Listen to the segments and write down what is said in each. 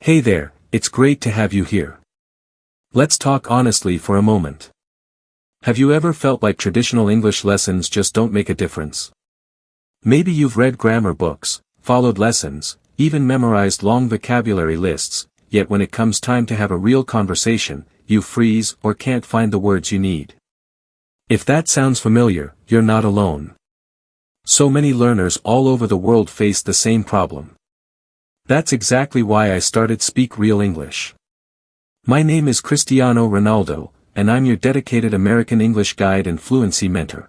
Hey there, it's great to have you here. Let's talk honestly for a moment. Have you ever felt like traditional English lessons just don't make a difference? Maybe you've read grammar books, followed lessons, even memorized long vocabulary lists, yet when it comes time to have a real conversation, you freeze or can't find the words you need. If that sounds familiar, you're not alone. So many learners all over the world face the same problem. That's exactly why I started Speak Real English. My name is Cristiano Ronaldo, and I'm your dedicated American English guide and fluency mentor.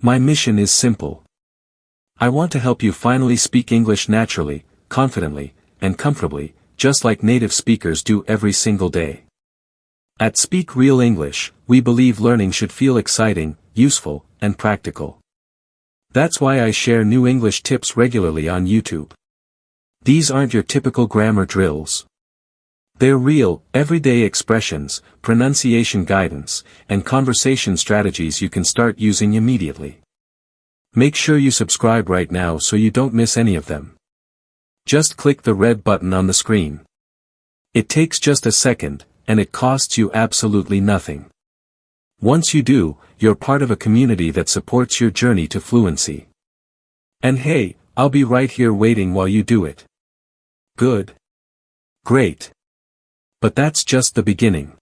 My mission is simple. I want to help you finally speak English naturally, confidently, and comfortably, just like native speakers do every single day. At Speak Real English, we believe learning should feel exciting, useful, and practical. That's why I share new English tips regularly on YouTube. These aren't your typical grammar drills. They're real, everyday expressions, pronunciation guidance, and conversation strategies you can start using immediately. Make sure you subscribe right now so you don't miss any of them. Just click the red button on the screen. It takes just a second, and it costs you absolutely nothing. Once you do, you're part of a community that supports your journey to fluency. And hey, I'll be right here waiting while you do it. Good. Great. But that's just the beginning.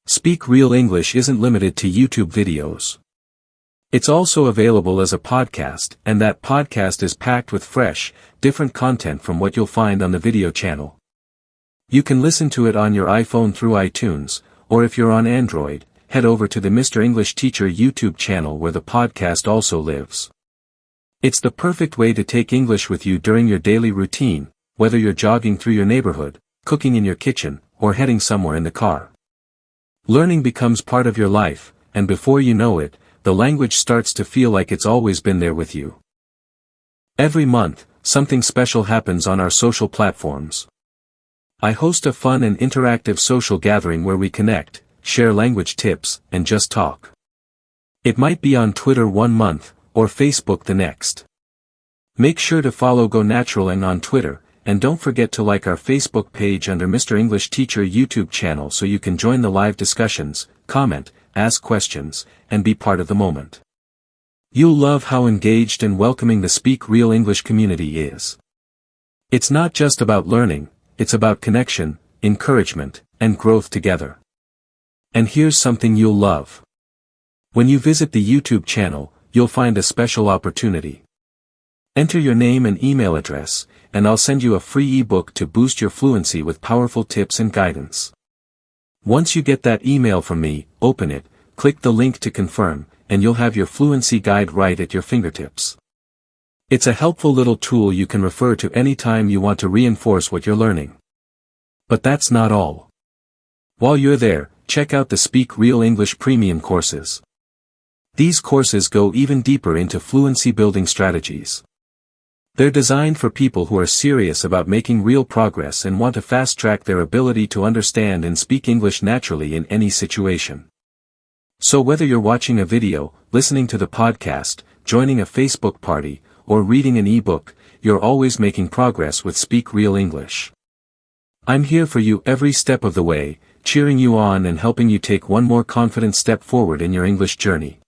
Speak Real English isn't limited to YouTube videos. It's also available as a podcast, and that podcast is packed with fresh, different content from what you'll find on the video channel. You can listen to it on your iPhone through iTunes, or if you're on Android, head over to the Mr. English Teacher YouTube channel where the podcast also lives. It's the perfect way to take English with you during your daily routine, whether you're jogging through your neighborhood, cooking in your kitchen, or heading somewhere in the car. Learning becomes part of your life, and before you know it, the language starts to feel like it's always been there with you. Every month, something special happens on our social platforms. I host a fun and interactive social gathering where we connect, share language tips, and just talk. It might be on Twitter one month, or Facebook the next. Make sure to follow Go Natural and on Twitter, and don't forget to like our Facebook page under Mr. English Teacher YouTube channel so you can join the live discussions, comment, ask questions, and be part of the moment. You'll love how engaged and welcoming the Speak Real English community is. It's not just about learning, it's about connection, encouragement, and growth together. And here's something you'll love. When you visit the YouTube channel, you'll find a special opportunity. Enter your name and email address, and I'll send you a free ebook to boost your fluency with powerful tips and guidance. Once you get that email from me, open it, click the link to confirm, and you'll have your fluency guide right at your fingertips. It's a helpful little tool you can refer to anytime you want to reinforce what you're learning. But that's not all. While you're there, check out the Speak Real English Premium courses. These courses go even deeper into fluency building strategies. They're designed for people who are serious about making real progress and want to fast-track their ability to understand and speak English naturally in any situation. So whether you're watching a video, listening to the podcast, joining a Facebook party, or reading an ebook, you're always making progress with Speak Real English. I'm here for you every step of the way, cheering you on and helping you take one more confident step forward in your English journey.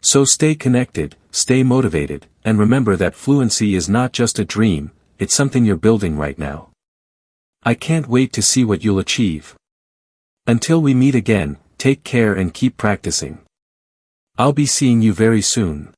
So stay connected, stay motivated, and remember that fluency is not just a dream, it's something you're building right now. I can't wait to see what you'll achieve. Until we meet again, take care and keep practicing. I'll be seeing you very soon.